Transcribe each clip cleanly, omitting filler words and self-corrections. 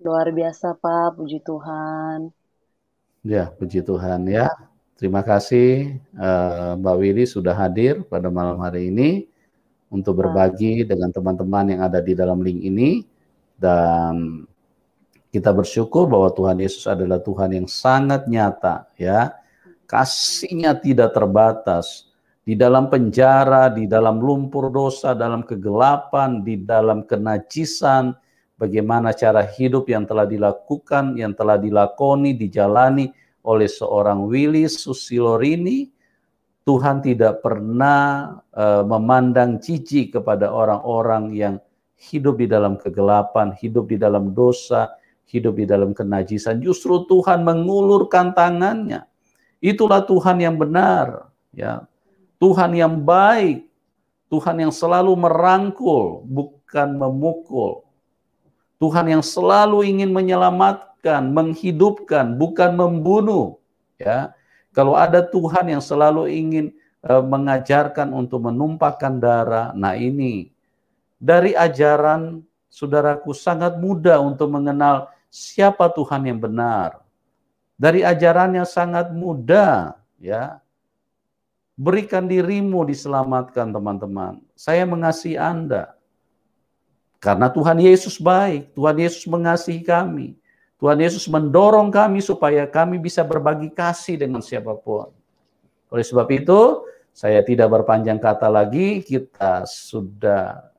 Luar biasa, Pak. Puji Tuhan. Ya, puji Tuhan ya. Terima kasih Mbak Willy sudah hadir pada malam hari ini untuk Pak. berbagi dengan teman-teman yang ada di dalam link ini. Dan kita bersyukur bahwa Tuhan Yesus adalah Tuhan yang sangat nyata ya. Kasihnya tidak terbatas. Di dalam penjara, di dalam lumpur dosa, dalam kegelapan, di dalam kenajisan, bagaimana cara hidup yang telah dilakukan, yang telah dilakoni, dijalani oleh seorang Willy Susilorini, Tuhan tidak pernah memandang jijik kepada orang-orang yang hidup di dalam kegelapan, hidup di dalam dosa, hidup di dalam kenajisan. Justru Tuhan mengulurkan tangannya. Itulah Tuhan yang benar, ya. Tuhan yang baik, Tuhan yang selalu merangkul, bukan memukul. Tuhan yang selalu ingin menyelamatkan, menghidupkan, bukan membunuh. Ya, kalau ada Tuhan yang selalu ingin mengajarkan untuk menumpahkan darah, nah ini dari ajaran saudaraku sangat mudah untuk mengenal siapa Tuhan yang benar. Dari ajarannya sangat mudah, ya. Berikan dirimu diselamatkan teman-teman. Saya mengasihi Anda. Karena Tuhan Yesus baik, Tuhan Yesus mengasihi kami. Tuhan Yesus mendorong kami supaya kami bisa berbagi kasih dengan siapapun. Oleh sebab itu, saya tidak berpanjang kata lagi, kita sudah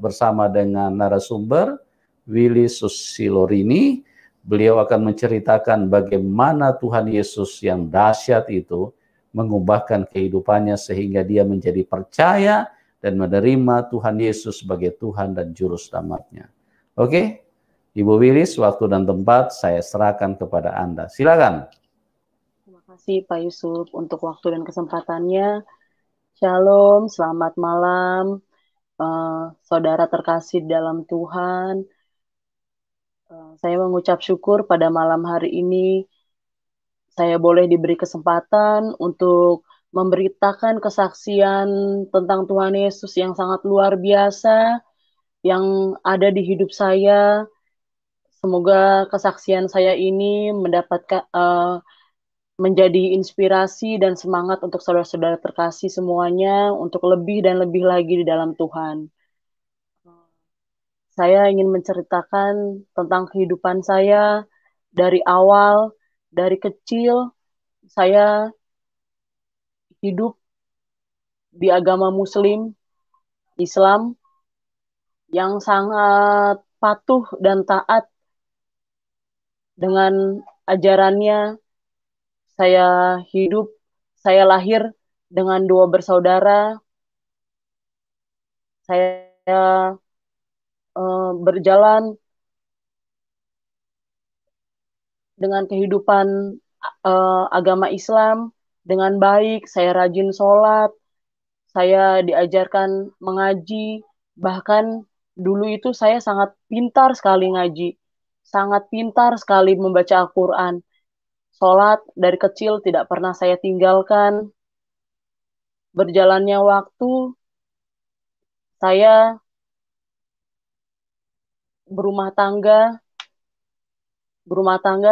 bersama dengan narasumber, Willy Susilorini. Beliau akan menceritakan bagaimana Tuhan Yesus yang dahsyat itu mengubahkan kehidupannya sehingga dia menjadi percaya dan menerima Tuhan Yesus sebagai Tuhan dan Juru Selamatnya. Oke, Ibu Wilis, waktu dan tempat saya serahkan kepada Anda. Silakan. Terima kasih, Pak Yusuf, untuk waktu dan kesempatannya. Shalom, selamat malam, saudara terkasih dalam Tuhan. Saya mengucap syukur pada malam hari ini saya boleh diberi kesempatan untuk memberitakan kesaksian tentang Tuhan Yesus yang sangat luar biasa yang ada di hidup saya. Semoga kesaksian saya ini menjadi inspirasi dan semangat untuk saudara-saudara terkasih semuanya untuk lebih dan lebih lagi di dalam Tuhan. Saya ingin menceritakan tentang kehidupan saya dari awal, dari kecil, saya hidup di agama Muslim, Islam, yang sangat patuh dan taat dengan ajarannya. Saya hidup, saya lahir dengan dua bersaudara. Saya berjalan dengan kehidupan agama Islam dengan baik. Saya rajin sholat, saya diajarkan mengaji, bahkan dulu itu saya sangat pintar sekali ngaji, sangat pintar sekali membaca Al-Quran. Sholat dari kecil tidak pernah saya tinggalkan. Berjalannya waktu, saya berumah tangga,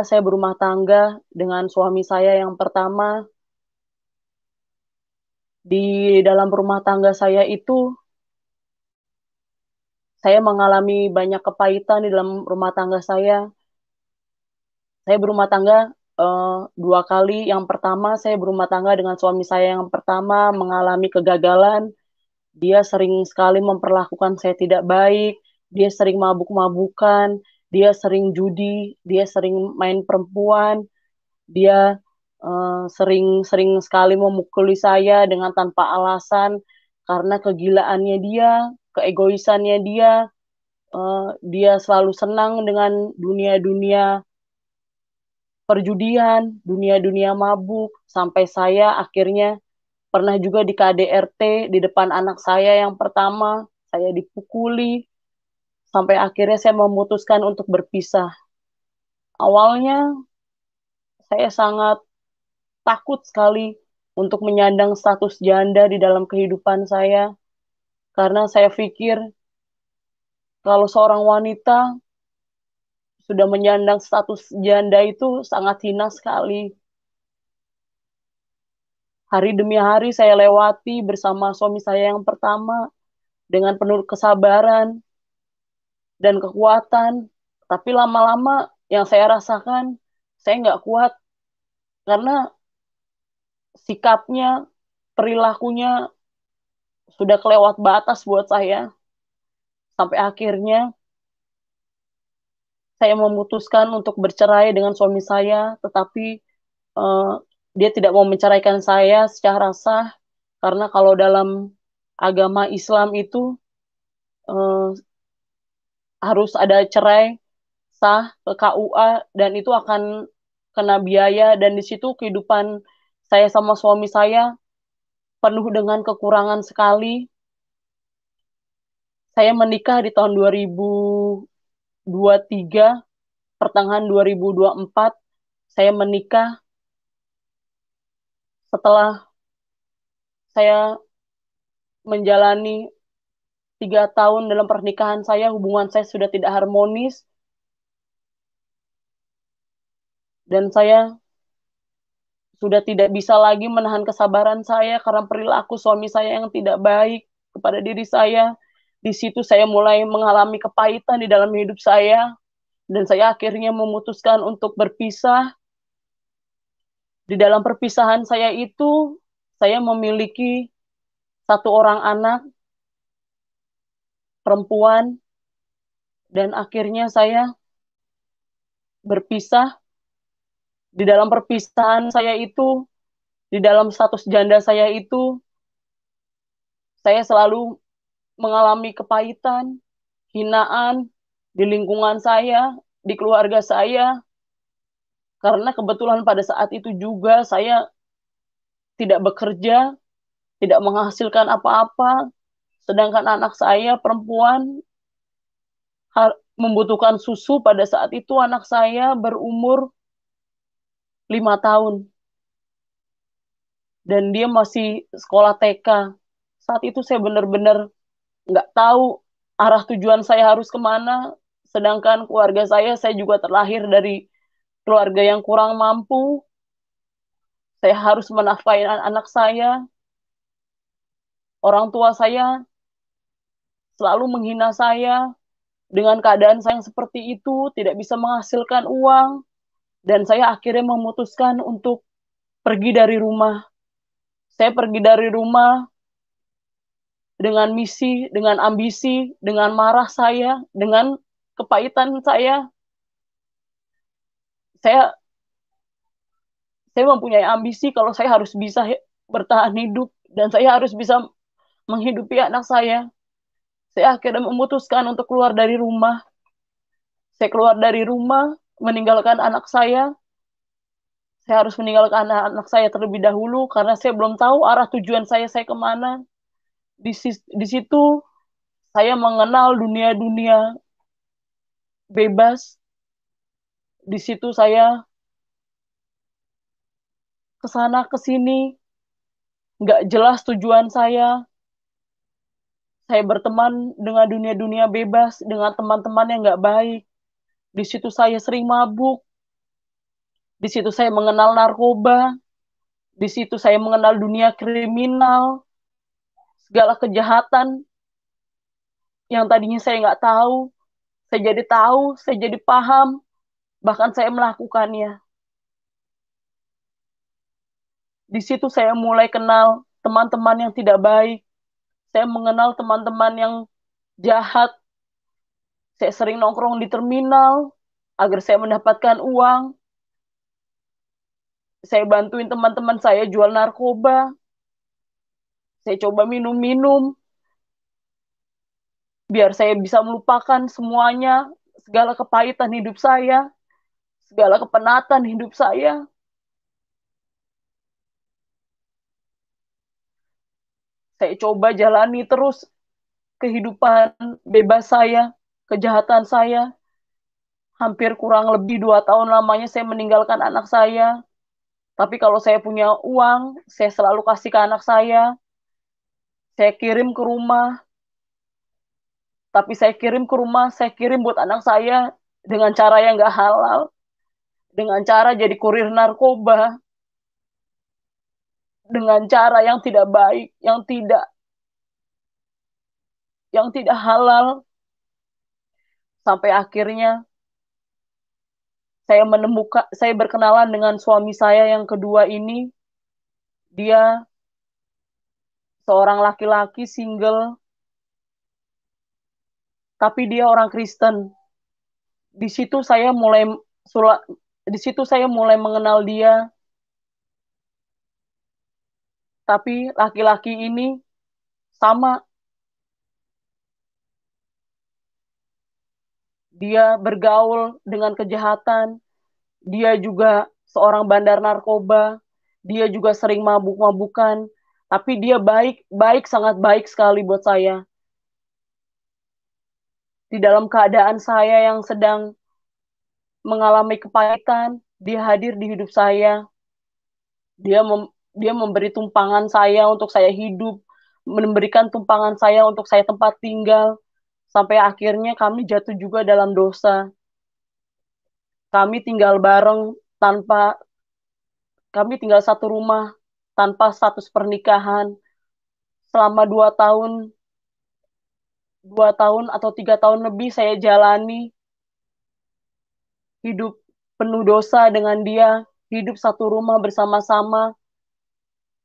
saya berumah tangga dengan suami saya yang pertama. Di dalam rumah tangga saya itu, saya mengalami banyak kepahitan di dalam rumah tangga saya. Saya berumah tangga dua kali. Yang pertama, saya berumah tangga dengan suami saya yang pertama mengalami kegagalan. Dia sering sekali memperlakukan saya tidak baik. Dia sering mabuk-mabukan. Dia sering judi. Dia sering main perempuan. Dia sering sekali memukuli saya dengan tanpa alasan karena kegilaannya dia, keegoisannya dia. Dia selalu senang dengan dunia-dunia perjudian, dunia-dunia mabuk, sampai saya akhirnya pernah juga di KDRT di depan anak saya yang pertama, saya dipukuli, sampai akhirnya saya memutuskan untuk berpisah. Awalnya saya sangat takut sekali untuk menyandang status janda di dalam kehidupan saya, karena saya pikir kalau seorang wanita sudah menyandang status janda itu sangat hina sekali. Hari demi hari saya lewati bersama suami saya yang pertama dengan penuh kesabaran dan kekuatan. Tapi lama-lama yang saya rasakan, saya nggak kuat karena sikapnya, perilakunya sudah kelewat batas buat saya. Sampai akhirnya saya memutuskan untuk bercerai dengan suami saya, tetapi eh, dia tidak mau menceraikan saya secara sah, karena kalau dalam agama Islam itu eh, harus ada cerai sah ke KUA dan itu akan kena biaya dan di situ kehidupan saya sama suami saya penuh dengan kekurangan sekali. Saya menikah di tahun 2023, pertengahan 2024 saya menikah. Setelah saya menjalani 3 tahun dalam pernikahan saya, hubungan saya sudah tidak harmonis dan saya sudah tidak bisa lagi menahan kesabaran saya karena perilaku suami saya yang tidak baik kepada diri saya. Di situ saya mulai mengalami kepahitan di dalam hidup saya dan saya akhirnya memutuskan untuk berpisah. Di dalam perpisahan saya itu, saya memiliki satu orang anak perempuan dan akhirnya saya berpisah. Di dalam perpisahan saya itu, di dalam status janda saya itu, saya selalu mengalami kepahitan, hinaan di lingkungan saya, di keluarga saya, karena kebetulan pada saat itu juga saya tidak bekerja, tidak menghasilkan apa-apa, sedangkan anak saya perempuan membutuhkan susu pada saat itu anak saya berumur 5 tahun dan dia masih sekolah TK. Saat itu saya benar-benar nggak tahu arah tujuan saya harus kemana, sedangkan keluarga saya juga terlahir dari keluarga yang kurang mampu. Saya harus menafkahi anak saya. Orang tua saya selalu menghina saya dengan keadaan saya yang seperti itu, tidak bisa menghasilkan uang. Dan saya akhirnya memutuskan untuk pergi dari rumah. Saya pergi dari rumah dengan misi, dengan ambisi, dengan marah saya, dengan kepahitan saya. Saya saya mempunyai ambisi kalau saya harus bisa bertahan hidup dan saya harus bisa menghidupi anak saya. Saya akhirnya memutuskan untuk keluar dari rumah. Saya keluar dari rumah, meninggalkan anak saya. Saya harus meninggalkan anak saya terlebih dahulu karena saya belum tahu arah tujuan saya kemana. Di situ saya mengenal dunia-dunia bebas. Di situ saya kesana kesini, nggak jelas tujuan saya. Saya berteman dengan dunia-dunia bebas, dengan teman-teman yang nggak baik. Di situ saya sering mabuk. Di situ saya mengenal narkoba. Di situ saya mengenal dunia kriminal, segala kejahatan yang tadinya saya nggak tahu. Saya jadi paham, bahkan saya melakukannya. Di situ saya mulai kenal teman-teman yang tidak baik. Saya mengenal teman-teman yang jahat. Saya sering nongkrong di terminal agar saya mendapatkan uang. Saya bantuin teman-teman saya jual narkoba. Saya coba minum-minum biar saya bisa melupakan semuanya, segala kepahitan hidup saya, segala kepenatan hidup saya. Saya coba jalani terus kehidupan bebas saya, kejahatan saya. Hampir kurang lebih 2 tahun lamanya saya meninggalkan anak saya. Tapi kalau saya punya uang, saya selalu kasih ke anak saya. Saya kirim ke rumah. Tapi saya kirim ke rumah, saya kirim buat anak saya. dengan cara yang gak halal, dengan cara jadi kurir narkoba, dengan cara yang tidak baik, yang tidak halal, sampai akhirnya saya berkenalan dengan suami saya yang kedua ini. Dia seorang laki-laki single, tapi dia orang Kristen. Di situ saya mulai di situ saya mulai mengenal dia, tapi laki-laki ini sama, dia bergaul dengan kejahatan, dia juga seorang bandar narkoba, dia juga sering mabuk-mabukan, tapi dia baik, baik, sangat baik sekali buat saya. Di dalam keadaan saya yang sedang mengalami kepahitan, dia hadir di hidup saya. Dia mem, dia memberi tumpangan saya untuk saya hidup, memberikan tumpangan saya untuk saya tempat tinggal, sampai akhirnya kami jatuh juga dalam dosa. Kami tinggal bareng tanpa, kami tinggal satu rumah tanpa status pernikahan selama 2 tahun, 2 tahun atau 3 tahun lebih saya jalani hidup penuh dosa dengan dia, hidup satu rumah bersama-sama,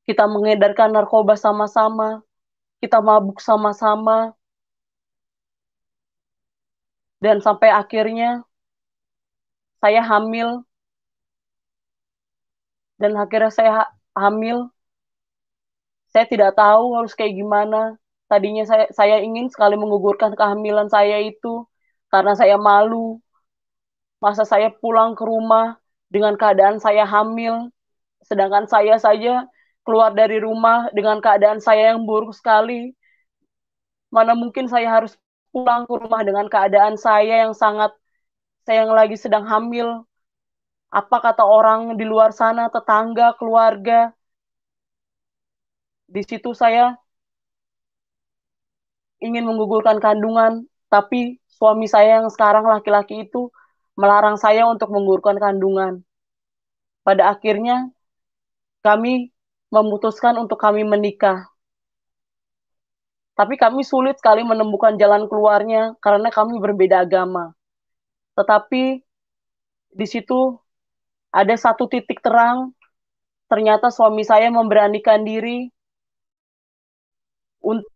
kita mengedarkan narkoba sama-sama, kita mabuk sama-sama, dan sampai akhirnya saya hamil, dan akhirnya saya hamil, saya tidak tahu harus kayak gimana. Tadinya saya ingin sekali menggugurkan kehamilan saya itu karena saya malu. Masa saya pulang ke rumah dengan keadaan saya hamil, sedangkan saya saja keluar dari rumah dengan keadaan saya yang buruk sekali. Mana mungkin saya harus pulang ke rumah dengan keadaan saya yang lagi sedang hamil. Apa kata orang di luar sana, tetangga, keluarga. Di situ saya ingin menggugurkan kandungan, tapi suami saya yang sekarang laki-laki itu melarang saya untuk menggugurkan kandungan. Pada akhirnya kami memutuskan untuk kami menikah. Tapi kami sulit sekali menemukan jalan keluarnya karena kami berbeda agama. Tetapi di situ ada satu titik terang, ternyata suami saya memberanikan diri untuk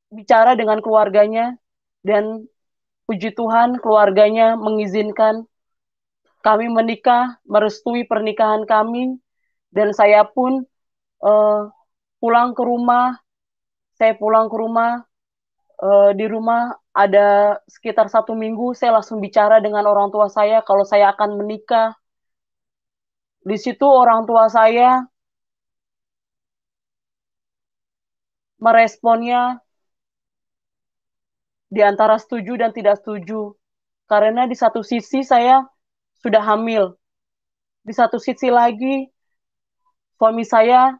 bicara dengan keluarganya, dan puji Tuhan keluarganya mengizinkan kami menikah, merestui pernikahan kami, dan saya pun uh, pulang ke rumah. Saya pulang ke rumah, di rumah ada sekitar 1 minggu, saya langsung bicara dengan orang tua saya kalau saya akan menikah. Di situ orang tua saya meresponnya di antara setuju dan tidak setuju. Karena di satu sisi saya sudah hamil, di satu sisi lagi suami saya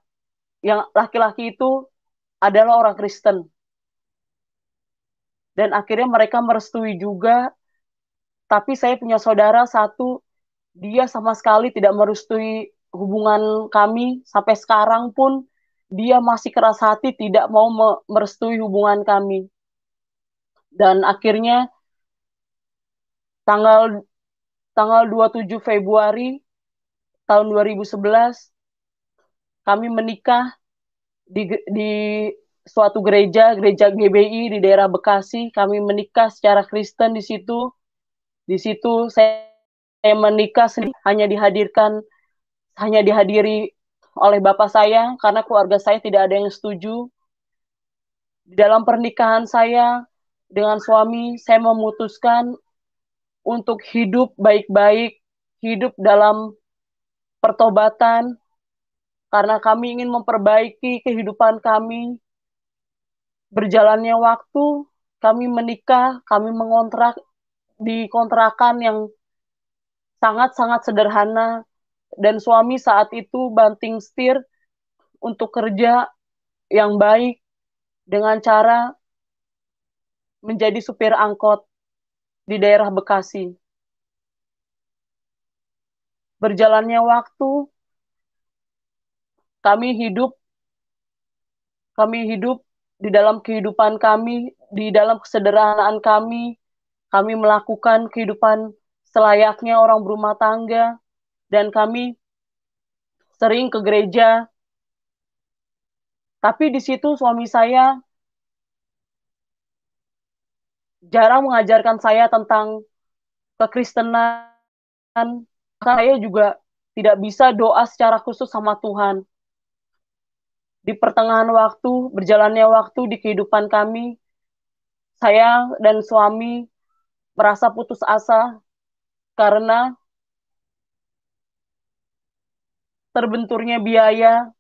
yang laki-laki itu adalah orang Kristen. Dan akhirnya mereka merestui juga, tapi saya punya saudara satu, dia sama sekali tidak merestui hubungan kami. Sampai sekarang pun dia masih keras hati tidak mau merestui hubungan kami. Dan akhirnya tanggal tanggal 27 Februari tahun 2011 kami menikah di suatu gereja GBI di daerah Bekasi. Kami menikah secara Kristen di situ. Di situ saya menikah sendiri, hanya dihadiri oleh bapak saya karena keluarga saya tidak ada yang setuju. Di dalam pernikahan saya dengan suami, saya memutuskan untuk hidup baik-baik, hidup dalam pertobatan, karena kami ingin memperbaiki kehidupan kami. Berjalannya waktu, kami menikah, kami mengontrak di kontrakan yang sangat-sangat sederhana, dan suami saat itu banting setir untuk kerja yang baik dengan cara menjadi supir angkot. di daerah Bekasi. Berjalannya waktu, kami hidup kami hidup di dalam kehidupan kami, di dalam kesederhanaan kami melakukan kehidupan selayaknya orang berumah tangga, dan kami sering ke gereja. Tapi di situ suami saya jarang mengajarkan saya tentang kekristenan. Saya juga tidak bisa doa secara khusus sama Tuhan. Di pertengahan waktu, berjalannya waktu di kehidupan kami, saya dan suami merasa putus asa karena terbenturnya biaya,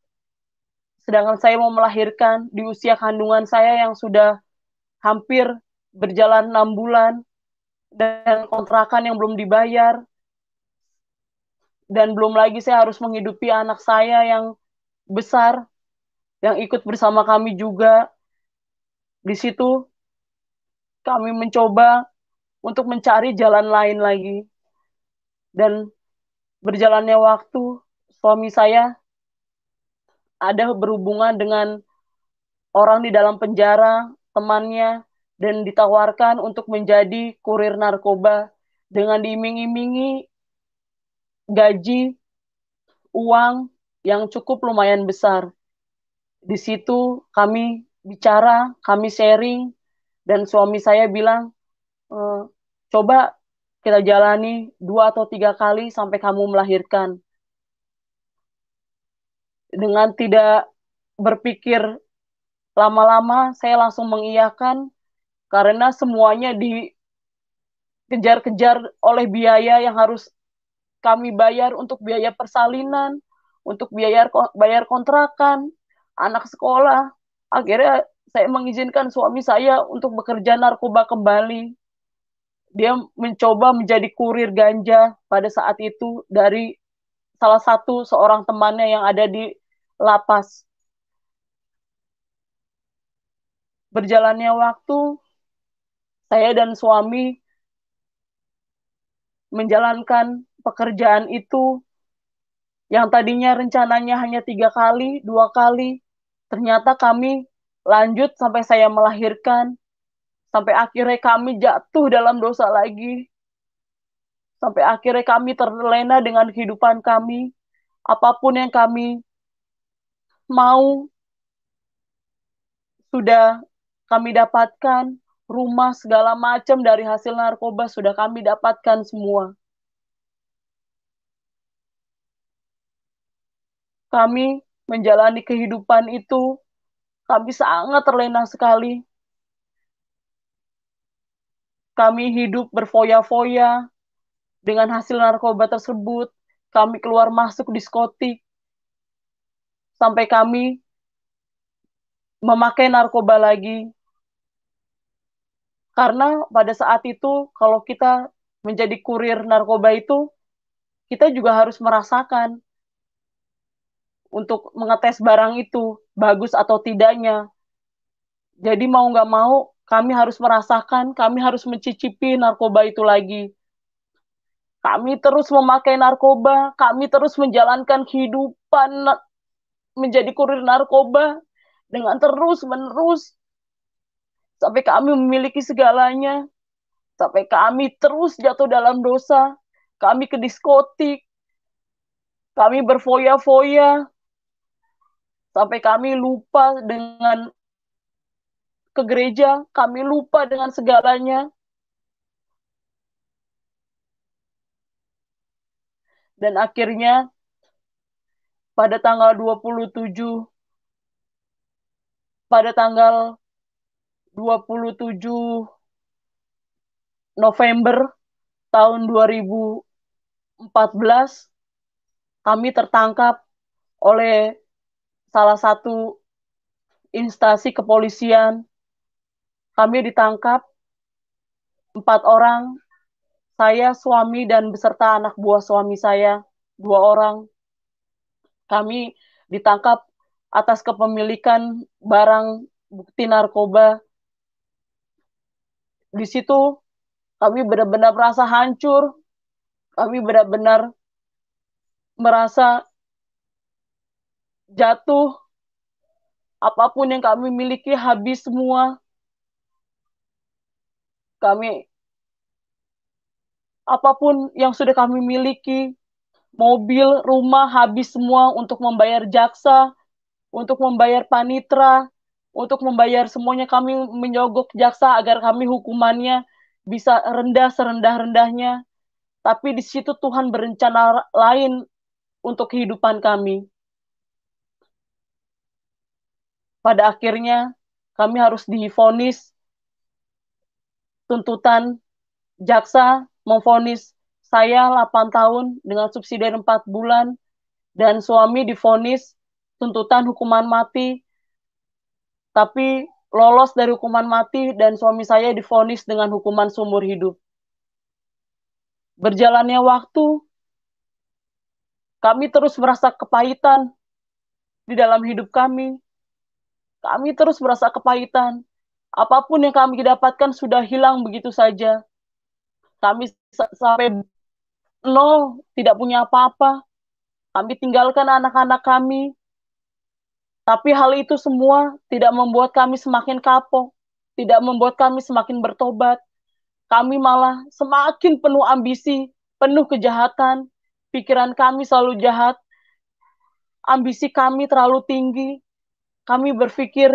sedangkan saya mau melahirkan di usia kandungan saya yang sudah hampir berjalan 6 bulan, dan kontrakan yang belum dibayar, dan belum lagi saya harus menghidupi anak saya yang besar, yang ikut bersama kami juga. Di situ kami mencoba untuk mencari jalan lain lagi. Dan berjalannya waktu, suami saya ada berhubungan dengan orang di dalam penjara, temannya, dan ditawarkan untuk menjadi kurir narkoba dengan diiming-imingi gaji uang yang cukup lumayan besar. Di situ kami bicara, kami sharing, dan suami saya bilang, coba kita jalani 2 atau 3 kali sampai kamu melahirkan. Dengan tidak berpikir lama-lama, saya langsung mengiyakan karena semuanya dikejar-kejar oleh biaya yang harus kami bayar, untuk biaya persalinan, untuk bayar kontrakan, anak sekolah. Akhirnya saya mengizinkan suami saya untuk bekerja narkoba kembali. Dia mencoba menjadi kurir ganja pada saat itu dari salah satu seorang temannya yang ada di lapas. Berjalannya waktu, saya dan suami menjalankan pekerjaan itu yang tadinya rencananya hanya 3 kali, 2 kali, ternyata kami lanjut sampai saya melahirkan, sampai akhirnya kami jatuh dalam dosa lagi, sampai akhirnya kami terlena dengan kehidupan kami, apapun yang kami mau sudah kami dapatkan, rumah segala macam dari hasil narkoba sudah kami dapatkan semua. Kami menjalani kehidupan itu, kami sangat terlena sekali. Kami hidup berfoya-foya dengan hasil narkoba tersebut. Kami keluar masuk diskotik, sampai kami memakai narkoba lagi. Karena pada saat itu, kalau kita menjadi kurir narkoba itu, kita juga harus merasakan untuk mengetes barang itu, bagus atau tidaknya. Jadi mau nggak mau, kami harus merasakan, kami harus mencicipi narkoba itu lagi. Kami terus memakai narkoba, kami terus menjalankan kehidupan menjadi kurir narkoba dengan terus-menerus sampai kami memiliki segalanya, sampai kami terus jatuh dalam dosa, kami ke diskotik, kami berfoya-foya, sampai kami lupa dengan ke gereja, kami lupa dengan segalanya. Dan akhirnya pada tanggal 27 pada tanggal 27 November tahun 2014, kami tertangkap oleh salah satu instansi kepolisian. Kami ditangkap 4 orang, saya, suami, dan beserta anak buah suami saya, 2 orang. Kami ditangkap atas kepemilikan barang bukti narkoba. Di situ Kami benar-benar merasa hancur, kami benar-benar merasa jatuh, apapun yang kami miliki habis semua. Kami apapun yang sudah kami miliki, mobil, rumah habis semua untuk membayar jaksa, untuk membayar panitra, untuk membayar semuanya. Kami menyogok jaksa agar kami hukumannya bisa rendah serendah-rendahnya. Tapi di situ Tuhan berencana lain untuk kehidupan kami. Pada akhirnya kami harus divonis tuntutan. Jaksa memvonis saya 8 tahun dengan subsidi 4 bulan dan suami divonis tuntutan hukuman mati, tapi lolos dari hukuman mati dan suami saya divonis dengan hukuman seumur hidup. Berjalannya waktu, kami terus merasa kepahitan di dalam hidup kami. Kami terus merasa kepahitan. Apapun yang kami dapatkan sudah hilang begitu saja. Kami sampai nol, tidak punya apa-apa. Kami tinggalkan anak-anak kami, tapi hal itu semua tidak membuat kami semakin kapok, tidak membuat kami semakin bertobat. Kami malah semakin penuh ambisi, penuh kejahatan. Pikiran kami selalu jahat, ambisi kami terlalu tinggi. Kami berpikir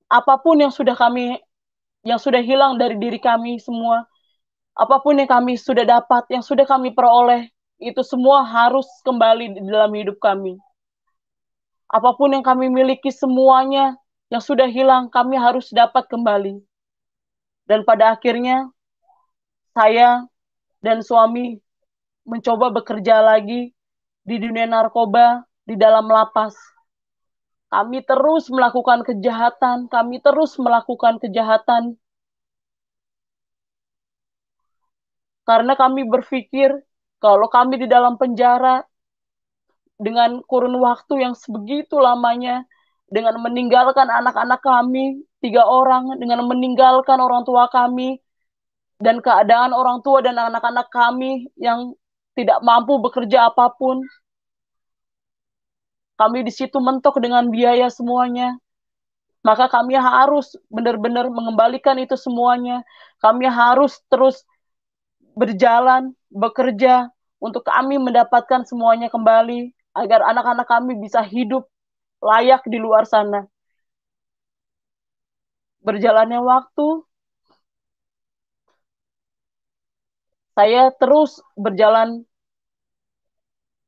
apapun yang sudah hilang dari diri kami semua, apapun yang kami sudah dapat, yang sudah kami peroleh, itu semua harus kembali di dalam hidup kami. Apapun yang kami miliki semuanya yang sudah hilang, kami harus dapat kembali. Dan pada akhirnya, saya dan suami mencoba bekerja lagi di dunia narkoba, di dalam lapas. Kami terus melakukan kejahatan, kami terus melakukan kejahatan. Karena kami berpikir, kalau kami di dalam penjara, dengan kurun waktu yang sebegitu lamanya, dengan meninggalkan anak-anak kami, 3 orang, dengan meninggalkan orang tua kami, dan keadaan orang tua dan anak-anak kami yang tidak mampu bekerja apapun, kami di situ mentok dengan biaya semuanya. Maka kami harus benar-benar mengembalikan itu semuanya. Kami harus terus berjalan, bekerja, untuk kami mendapatkan semuanya kembali, agar anak-anak kami bisa hidup layak di luar sana. Berjalannya waktu, saya terus berjalan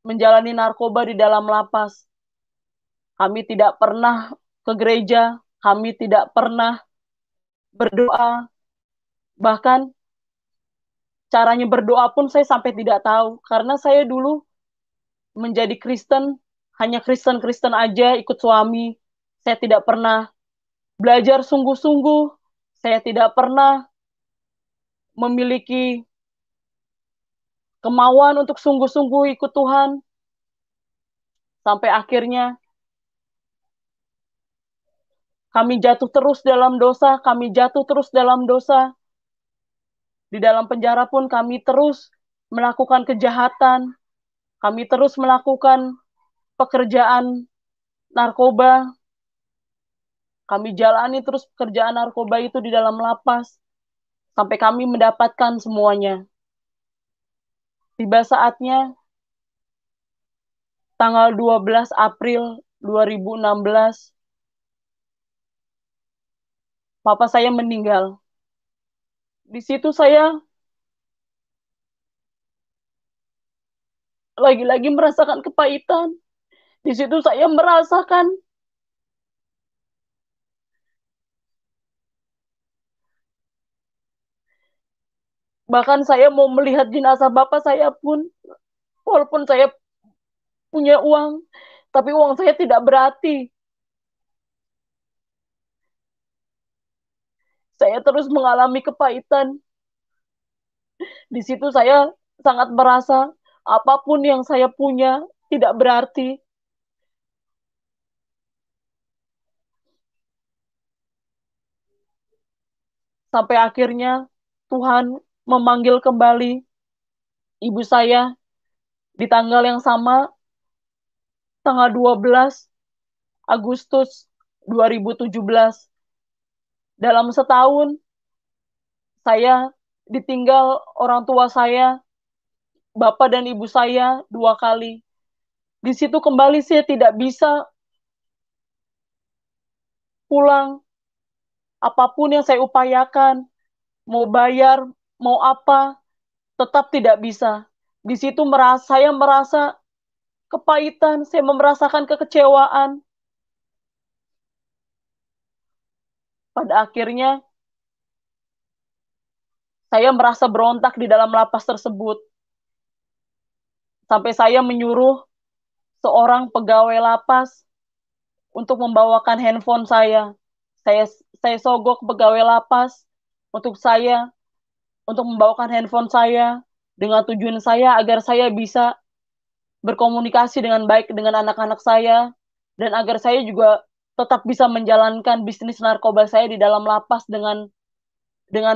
menjalani narkoba di dalam lapas. Kami tidak pernah ke gereja, kami tidak pernah berdoa, bahkan caranya berdoa pun saya sampai tidak tahu, karena saya dulu menjadi Kristen, hanya Kristen-Kristen aja ikut suami. Saya tidak pernah belajar sungguh-sungguh, saya tidak pernah memiliki kemauan untuk sungguh-sungguh ikut Tuhan, sampai akhirnya kami jatuh terus dalam dosa, kami jatuh terus dalam dosa. Di dalam penjara pun kami terus melakukan kejahatan, kami terus melakukan pekerjaan narkoba, kami jalani terus pekerjaan narkoba itu di dalam lapas, sampai kami mendapatkan semuanya. Tiba saatnya, tanggal 12 April 2016, papa saya meninggal. Di situ saya lagi-lagi merasakan kepahitan. Di situ saya merasakan bahkan saya mau melihat jenazah bapak saya pun, walaupun saya punya uang, tapi uang saya tidak berarti. Saya terus mengalami kepahitan. Di situ saya sangat merasa apapun yang saya punya tidak berarti. Sampai akhirnya Tuhan memanggil kembali ibu saya di tanggal yang sama, tanggal 12 Agustus 2017. Dalam setahun, saya ditinggal orang tua saya, bapak dan ibu saya 2 kali. Di situ kembali saya tidak bisa pulang. Apapun yang saya upayakan, mau bayar, mau apa, tetap tidak bisa. Di situ saya merasa kepahitan, saya merasakan kekecewaan. Pada akhirnya, saya merasa berontak di dalam lapas tersebut. Sampai saya menyuruh seorang pegawai lapas untuk membawakan handphone saya. Saya saya sogok pegawai lapas untuk untuk membawakan handphone saya dengan tujuan saya agar saya bisa berkomunikasi dengan baik dengan anak-anak saya dan agar saya juga tetap bisa menjalankan bisnis narkoba saya di dalam lapas dengan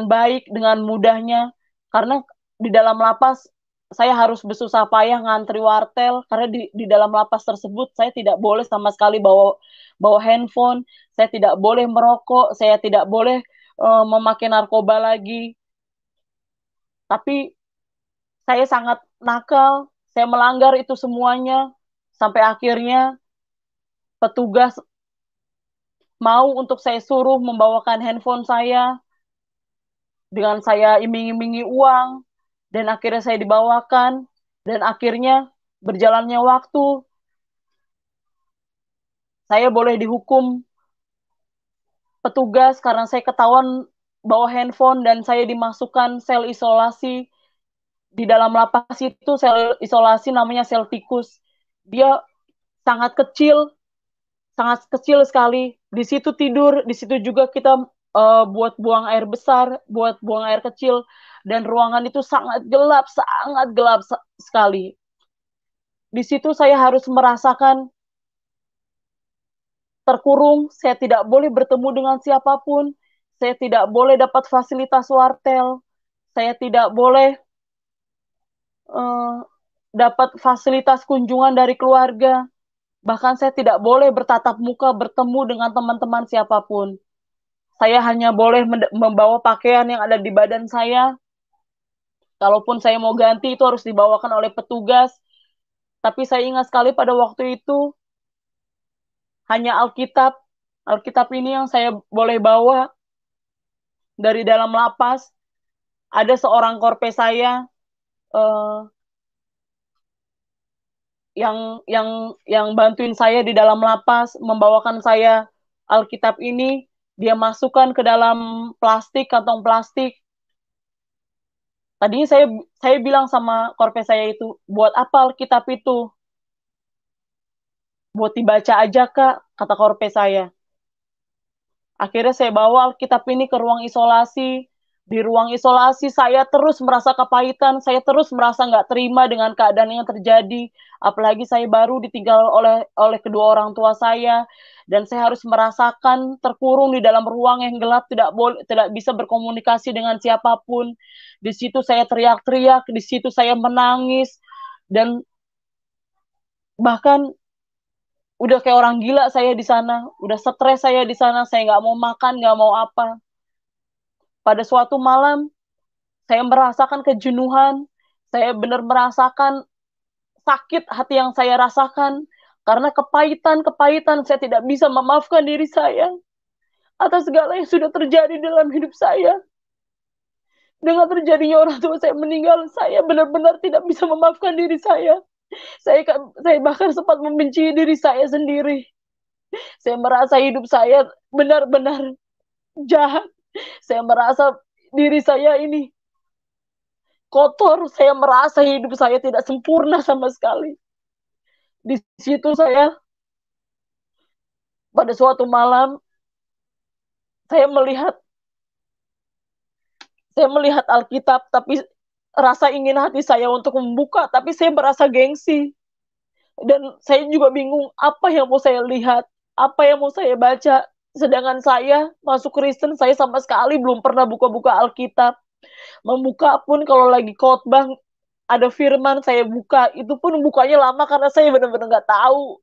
baik, dengan mudahnya. Karena di dalam lapas saya harus bersusah payah ngantri wartel karena di dalam lapas tersebut saya tidak boleh sama sekali bawa bawa handphone, saya tidak boleh merokok, saya tidak boleh memakai narkoba lagi. Tapi saya sangat nakal, saya melanggar itu semuanya sampai akhirnya petugas mau untuk saya suruh membawakan handphone saya dengan saya iming-imingi uang dan akhirnya saya dibawakan dan akhirnya berjalannya waktu saya boleh dihukum petugas karena saya ketahuan bawa handphone dan saya dimasukkan sel isolasi. Di dalam lapas itu sel isolasi namanya sel tikus. Dia sangat kecil, sangat kecil sekali. Di situ tidur, di situ juga kita buat buang air besar, buat buang air kecil, dan ruangan itu sangat gelap sekali. Di situ saya harus merasakan terkurung, saya tidak boleh bertemu dengan siapapun, saya tidak boleh dapat fasilitas wartel, saya tidak boleh uh, dapat fasilitas kunjungan dari keluarga, bahkan saya tidak boleh bertatap muka bertemu dengan teman-teman siapapun. Saya hanya boleh membawa pakaian yang ada di badan saya. Kalaupun saya mau ganti itu harus dibawakan oleh petugas. Tapi saya ingat sekali pada waktu itu hanya Alkitab. Alkitab ini yang saya boleh bawa dari dalam lapas. Ada seorang korpe saya uh, yang bantuin saya di dalam lapas, membawakan saya Alkitab ini. Dia masukkan ke dalam plastik, kantong plastik. Tadinya saya bilang sama korpe saya itu, buat apa Alkitab itu? Buat dibaca aja Kak, kata korpe saya. Akhirnya saya bawa Alkitab ini ke ruang isolasi. Di ruang isolasi saya terus merasa kepahitan, saya terus merasa nggak terima dengan keadaan yang terjadi. Apalagi saya baru ditinggal oleh kedua orang tua saya, dan saya harus merasakan terkurung di dalam ruang yang gelap, tidak bisa berkomunikasi dengan siapapun. Di situ saya teriak-teriak, di situ saya menangis, dan bahkan udah kayak orang gila saya di sana, udah stres saya di sana, saya nggak mau makan, nggak mau apa. Pada suatu malam, saya merasakan kejenuhan, saya benar merasakan sakit hati yang saya rasakan, karena kepahitan saya tidak bisa memaafkan diri saya atas segala yang sudah terjadi dalam hidup saya. Dengan terjadinya orang tua saya meninggal, saya benar-benar tidak bisa memaafkan diri saya. Saya bahkan sempat membenci diri saya sendiri. Saya merasa hidup saya benar-benar jahat. Saya merasa diri saya ini kotor. Saya merasa hidup saya tidak sempurna sama sekali. Di situ pada suatu malam saya melihat Alkitab, tapi rasa ingin hati saya untuk membuka, tapi saya merasa gengsi. Dan saya juga bingung apa yang mau saya lihat, apa yang mau saya baca. Sedangkan saya masuk Kristen, saya sama sekali belum pernah buka-buka Alkitab. Membuka pun kalau lagi khotbah ada firman saya buka, itu pun bukanya lama karena saya benar-benar nggak tahu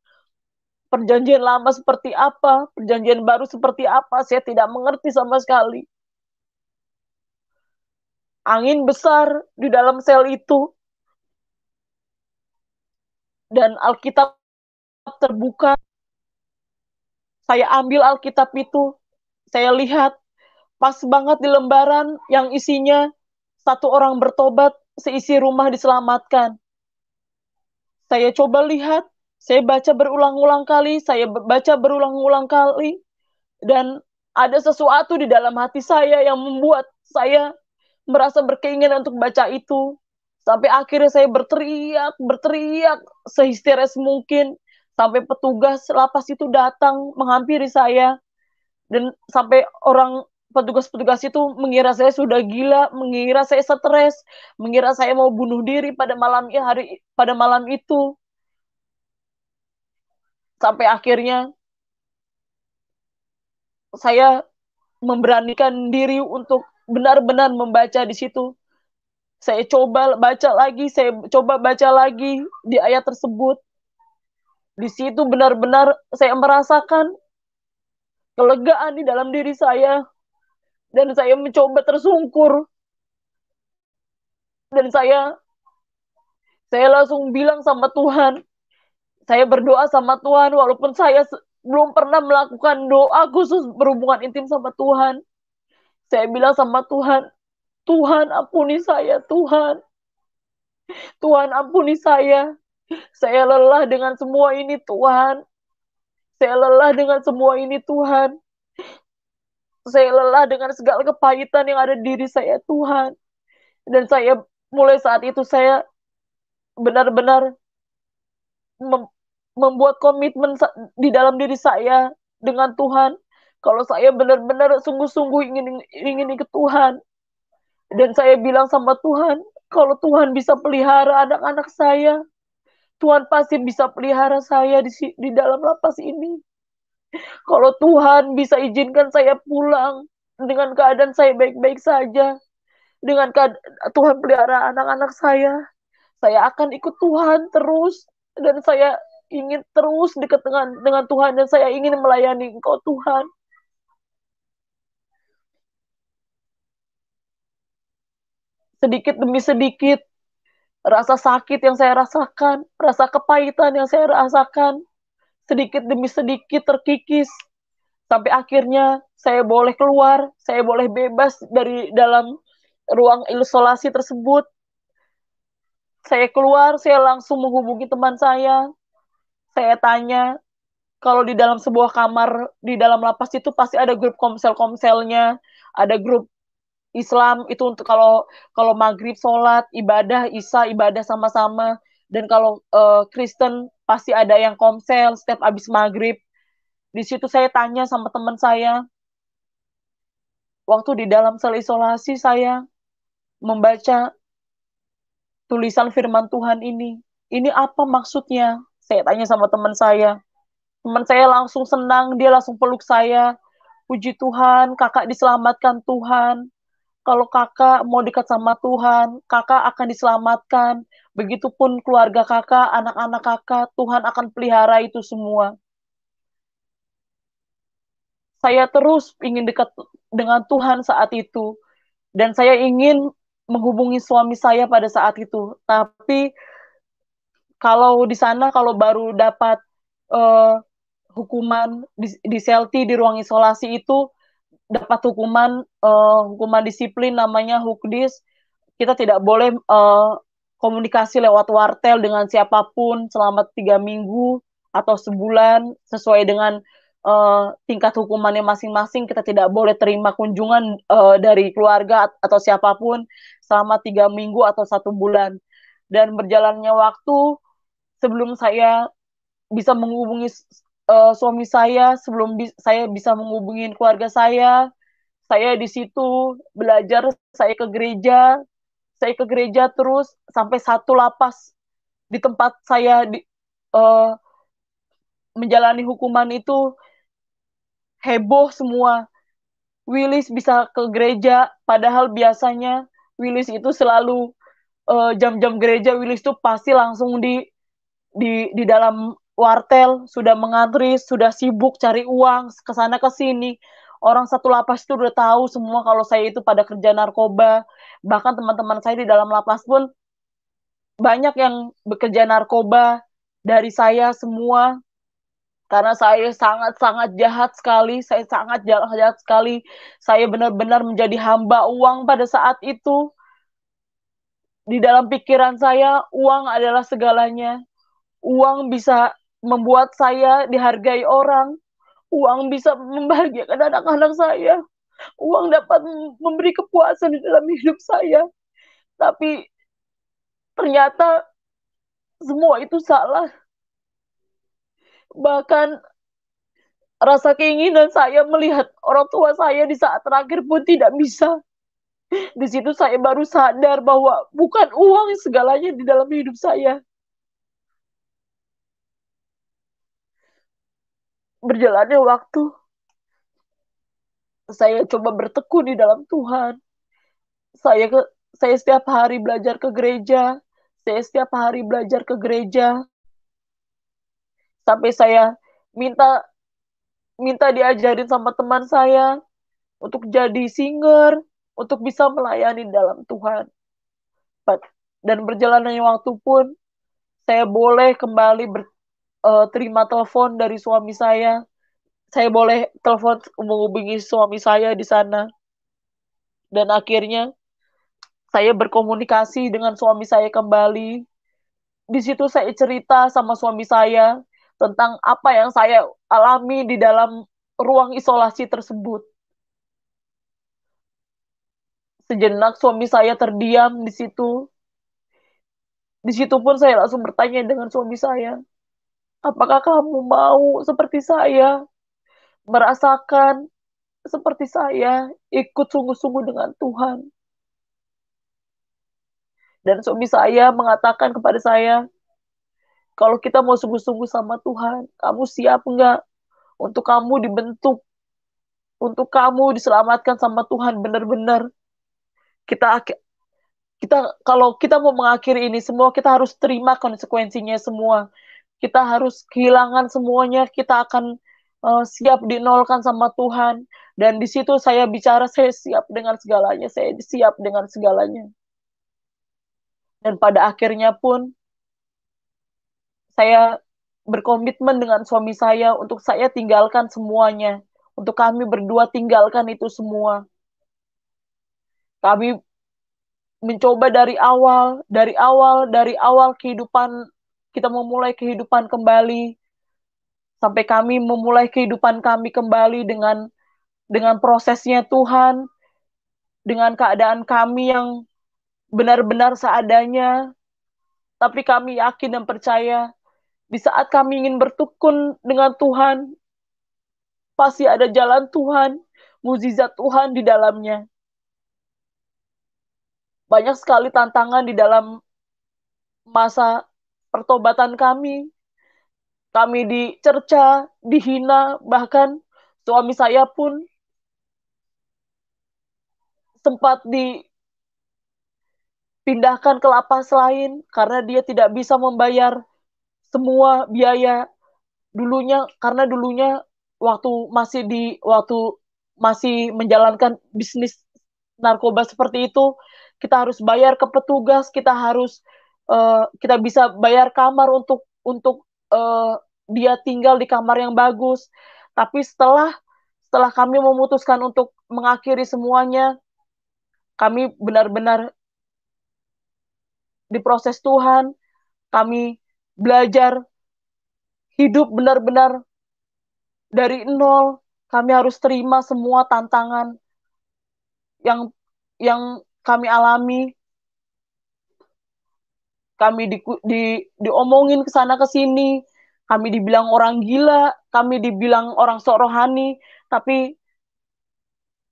perjanjian lama seperti apa, perjanjian baru seperti apa, saya tidak mengerti sama sekali. Angin besar di dalam sel itu, dan Alkitab terbuka. Saya ambil Alkitab itu, saya lihat pas banget di lembaran yang isinya satu orang bertobat, seisi rumah diselamatkan. Saya coba lihat, saya baca berulang-ulang kali, saya baca berulang-ulang kali, dan ada sesuatu di dalam hati saya yang membuat saya merasa berkeinginan untuk baca itu. Sampai akhirnya saya berteriak sehisteris mungkin. Sampai petugas lapas itu datang menghampiri saya. Dan sampai petugas-petugas itu mengira saya sudah gila, mengira saya stres, mengira saya mau bunuh diri pada malam itu. Sampai akhirnya saya memberanikan diri untuk benar-benar membaca di situ. Saya coba baca lagi di ayat tersebut. Di situ benar-benar saya merasakan kelegaan di dalam diri saya, dan saya mencoba tersungkur, dan saya langsung bilang sama Tuhan, saya berdoa sama Tuhan walaupun saya belum pernah melakukan doa khusus berhubungan intim sama Tuhan. Saya bilang sama Tuhan, Tuhan ampuni saya, Tuhan. Tuhan ampuni saya. Saya lelah dengan semua ini, Tuhan. Saya lelah dengan semua ini, Tuhan. Saya lelah dengan segala kepahitan yang ada di diri saya, Tuhan. Dan saya mulai saat itu saya benar-benar mem membuat komitmen di dalam diri saya dengan Tuhan. Kalau saya benar-benar sungguh-sungguh ingin ikut Tuhan. Dan saya bilang sama Tuhan, kalau Tuhan bisa pelihara anak-anak saya, Tuhan pasti bisa pelihara saya di dalam lapas ini. Kalau Tuhan bisa izinkan saya pulang dengan keadaan saya baik-baik saja, dengan Tuhan pelihara anak-anak saya akan ikut Tuhan terus, dan saya ingin terus dekat dengan Tuhan, dan saya ingin melayani Engkau Tuhan. Sedikit demi sedikit, rasa sakit yang saya rasakan, rasa kepahitan yang saya rasakan, sedikit demi sedikit terkikis. Sampai akhirnya saya boleh keluar, saya boleh bebas dari dalam ruang isolasi tersebut. Saya keluar, saya langsung menghubungi teman saya. Saya tanya, kalau di dalam sebuah kamar, di dalam lapas itu pasti ada grup komsel-komselnya, ada grup Islam itu untuk kalau kalau maghrib sholat ibadah, isya ibadah sama-sama, dan kalau Kristen pasti ada yang komsel setiap habis maghrib. Di situ saya tanya sama teman saya, waktu di dalam sel isolasi saya membaca tulisan firman Tuhan ini apa maksudnya? Saya tanya sama teman saya. Teman saya langsung senang, dia langsung peluk saya. Puji Tuhan, kakak diselamatkan Tuhan. Kalau kakak mau dekat sama Tuhan, kakak akan diselamatkan. Begitupun keluarga kakak, anak-anak kakak, Tuhan akan pelihara itu semua. Saya terus ingin dekat dengan Tuhan saat itu. Dan saya ingin menghubungi suami saya pada saat itu. Tapi kalau di sana, kalau baru dapat uh, hukuman di selti, di ruang isolasi itu, dapat hukuman disiplin namanya hukdis. Kita tidak boleh komunikasi lewat wartel dengan siapapun selama 3 minggu atau sebulan, sesuai dengan tingkat hukumannya masing-masing. Kita tidak boleh terima kunjungan dari keluarga atau siapapun selama 3 minggu atau 1 bulan. Dan berjalannya waktu, sebelum saya bisa menghubungi suami saya, sebelum saya bisa menghubungi keluarga saya di situ belajar. Saya ke gereja terus sampai satu lapas di tempat saya uh, menjalani hukuman itu heboh semua. Willis bisa ke gereja, padahal biasanya Willis itu selalu jam-jam gereja, Willis itu pasti langsung di dalam wartel, sudah mengantri, sudah sibuk cari uang ke sana ke sini. Orang satu lapas itu udah tahu semua kalau saya itu pada kerja narkoba. Bahkan teman-teman saya di dalam lapas pun banyak yang bekerja narkoba dari saya semua, karena saya sangat-sangat jahat sekali, saya sangat jahat sekali. Saya benar-benar menjadi hamba uang pada saat itu. Di dalam pikiran saya, uang adalah segalanya. Uang bisa membuat saya dihargai orang. Uang bisa membahagiakan anak-anak saya. Uang dapat memberi kepuasan di dalam hidup saya. Tapi ternyata semua itu salah. Bahkan rasa keinginan saya melihat orang tua saya di saat terakhir pun tidak bisa. Di situ saya baru sadar bahwa bukan uang segalanya di dalam hidup saya. Berjalannya waktu, saya coba bertekun di dalam Tuhan. Saya ke saya setiap hari belajar ke gereja. Saya setiap hari belajar ke gereja sampai saya minta minta diajarin sama teman saya untuk jadi singer, untuk bisa melayani dalam Tuhan. Dan berjalannya waktu pun saya boleh kembali terima telepon dari suami saya. Saya boleh telepon menghubungi suami saya di sana. Dan akhirnya saya berkomunikasi dengan suami saya kembali. Di situ saya cerita sama suami saya tentang apa yang saya alami di dalam ruang isolasi tersebut. Sejenak suami saya terdiam di situ. Di situ pun saya langsung bertanya dengan suami saya, apakah kamu mau seperti saya, merasakan seperti saya, ikut sungguh-sungguh dengan Tuhan? Dan suami saya mengatakan kepada saya, kalau kita mau sungguh-sungguh sama Tuhan, kamu siap nggak untuk kamu dibentuk, untuk kamu diselamatkan sama Tuhan benar-benar? Kita kita kalau kita mau mengakhiri ini semua, kita harus terima konsekuensinya semua. Kita harus kehilangan semuanya, kita akan siap dinolkan sama Tuhan. Dan di situ saya bicara, saya siap dengan segalanya, saya siap dengan segalanya. Dan pada akhirnya pun saya berkomitmen dengan suami saya untuk saya tinggalkan semuanya. Untuk kami berdua tinggalkan itu semua. Kami mencoba dari awal kehidupan, kita memulai kehidupan kembali, sampai kami memulai kehidupan kami kembali dengan prosesnya Tuhan, dengan keadaan kami yang benar-benar seadanya. Tapi kami yakin dan percaya, di saat kami ingin bertukun dengan Tuhan, pasti ada jalan Tuhan, mukjizat Tuhan di dalamnya. Banyak sekali tantangan di dalam masa pertobatan kami. Kami dicerca, dihina, bahkan suami saya pun sempat dipindahkan ke lapas lain karena dia tidak bisa membayar semua biaya dulunya, karena dulunya waktu masih menjalankan bisnis narkoba seperti itu, kita harus bayar ke petugas, kita bisa bayar kamar untuk dia tinggal di kamar yang bagus. Tapi setelah kami memutuskan untuk mengakhiri semuanya, kami benar-benar diproses Tuhan, kami belajar hidup benar-benar dari nol. Kami harus terima semua tantangan yang yang kami alami. Kami diomongin ke sana ke sini, kami dibilang orang gila, kami dibilang orang sok rohani, tapi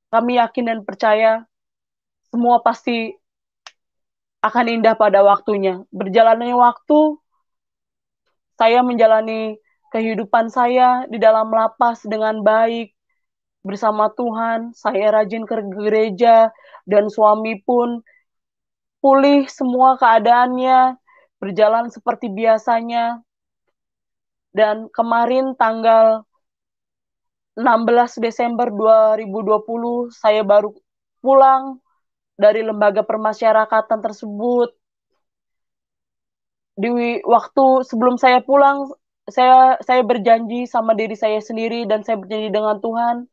kami yakin dan percaya semua pasti akan indah pada waktunya. Berjalannya waktu, saya menjalani kehidupan saya di dalam lapas dengan baik bersama Tuhan. Saya rajin ke gereja, dan suami pun pulih semua keadaannya, berjalan seperti biasanya. Dan kemarin tanggal 16 Desember 2020 saya baru pulang dari lembaga permasyarakatan tersebut. Di waktu sebelum saya pulang, saya berjanji sama diri saya sendiri dan saya berjanji dengan Tuhan,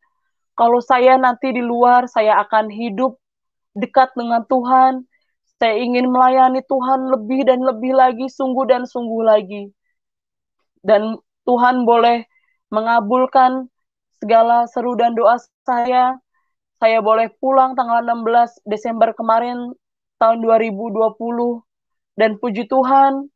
kalau saya nanti di luar, saya akan hidup dekat dengan Tuhan. Saya ingin melayani Tuhan lebih dan lebih lagi, sungguh dan sungguh lagi. Dan Tuhan boleh mengabulkan segala seru dan doa saya. Saya boleh pulang tanggal 16 Desember kemarin tahun 2020. Dan puji Tuhan,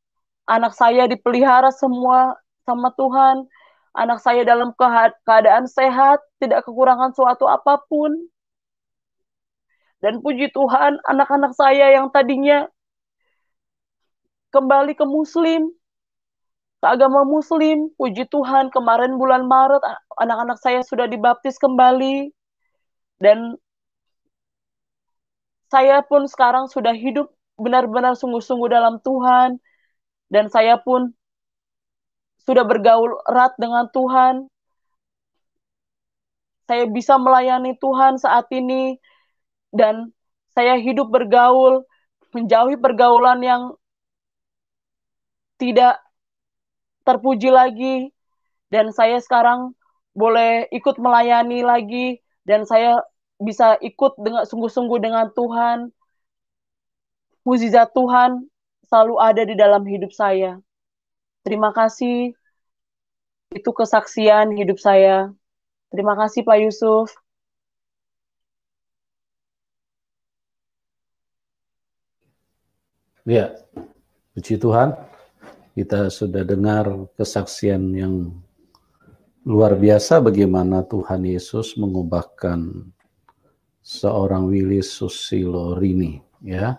anak saya dipelihara semua sama Tuhan. Anak saya dalam keadaan sehat, tidak kekurangan suatu apapun. Dan puji Tuhan, anak-anak saya yang tadinya kembali ke Muslim, ke agama Muslim, puji Tuhan, kemarin bulan Maret, anak-anak saya sudah dibaptis kembali. Dan saya pun sekarang sudah hidup benar-benar sungguh-sungguh dalam Tuhan. Dan saya pun sudah bergaul erat dengan Tuhan. Saya bisa melayani Tuhan saat ini. Dan saya hidup bergaul, menjauhi pergaulan yang tidak terpuji lagi. Dan saya sekarang boleh ikut melayani lagi. Dan saya bisa ikut dengan sungguh-sungguh dengan Tuhan. Mukjizat Tuhan selalu ada di dalam hidup saya. Terima kasih. Itu kesaksian hidup saya. Terima kasih Pak Yusuf. Ya, puji Tuhan, kita sudah dengar kesaksian yang luar biasa bagaimana Tuhan Yesus mengubahkan seorang Willy Susilo Rini, ya.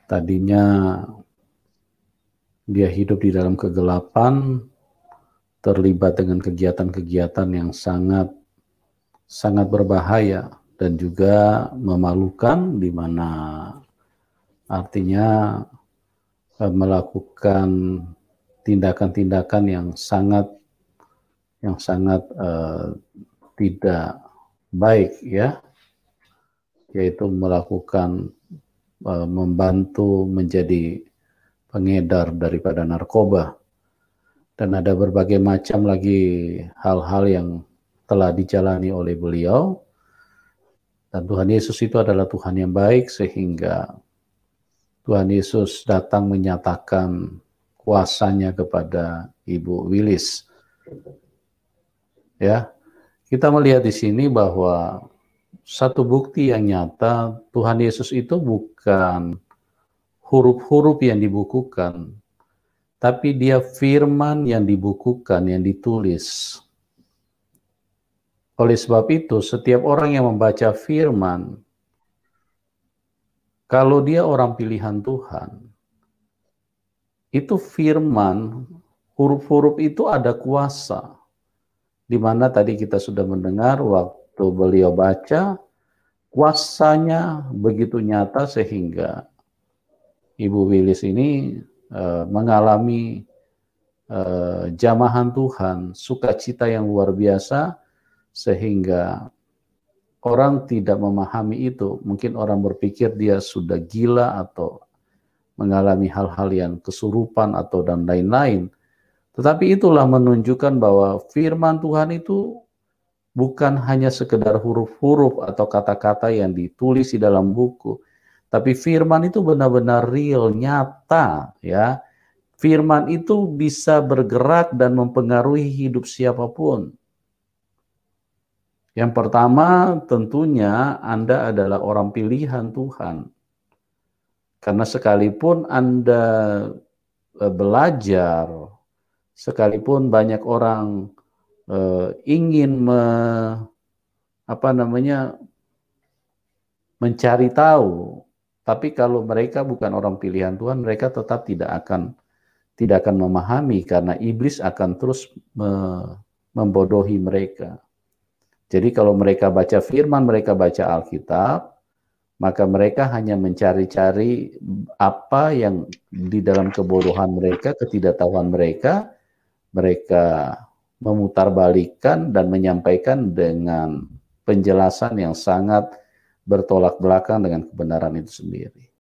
Tadinya dia hidup di dalam kegelapan, terlibat dengan kegiatan-kegiatan yang sangat berbahaya dan juga memalukan, di mana artinya melakukan tindakan-tindakan yang sangat tidak baik, ya, yaitu melakukan membantu menjadi pengedar daripada narkoba, dan ada berbagai macam lagi hal-hal yang telah dijalani oleh beliau. Dan Tuhan Yesus itu adalah Tuhan yang baik, sehingga Tuhan Yesus datang menyatakan kuasanya kepada Ibu Willis. Ya, kita melihat di sini bahwa satu bukti yang nyata, Tuhan Yesus itu bukan huruf-huruf yang dibukukan, tapi dia firman yang dibukukan, yang ditulis. Oleh sebab itu, setiap orang yang membaca firman, kalau dia orang pilihan Tuhan, itu firman, huruf-huruf itu ada kuasa. Di mana tadi kita sudah mendengar waktu beliau baca, kuasanya begitu nyata sehingga Ibu Willis ini mengalami jamahan Tuhan, sukacita yang luar biasa, sehingga orang tidak memahami itu. Mungkin orang berpikir dia sudah gila atau mengalami hal-hal yang kesurupan atau dan lain-lain. Tetapi itulah menunjukkan bahwa firman Tuhan itu bukan hanya sekedar huruf-huruf atau kata-kata yang ditulis di dalam buku, tapi firman itu benar-benar real, nyata, ya. Firman itu bisa bergerak dan mempengaruhi hidup siapapun. Yang pertama, tentunya Anda adalah orang pilihan Tuhan. Karena sekalipun Anda belajar, sekalipun banyak orang ingin mencari tahu, tapi kalau mereka bukan orang pilihan Tuhan, mereka tetap tidak akan memahami, karena iblis akan terus membodohi mereka. Jadi kalau mereka baca firman, mereka baca Alkitab, maka mereka hanya mencari-cari apa yang di dalam kebodohan mereka, ketidaktahuan mereka, mereka memutarbalikkan dan menyampaikan dengan penjelasan yang sangat bertolak belakang dengan kebenaran itu sendiri.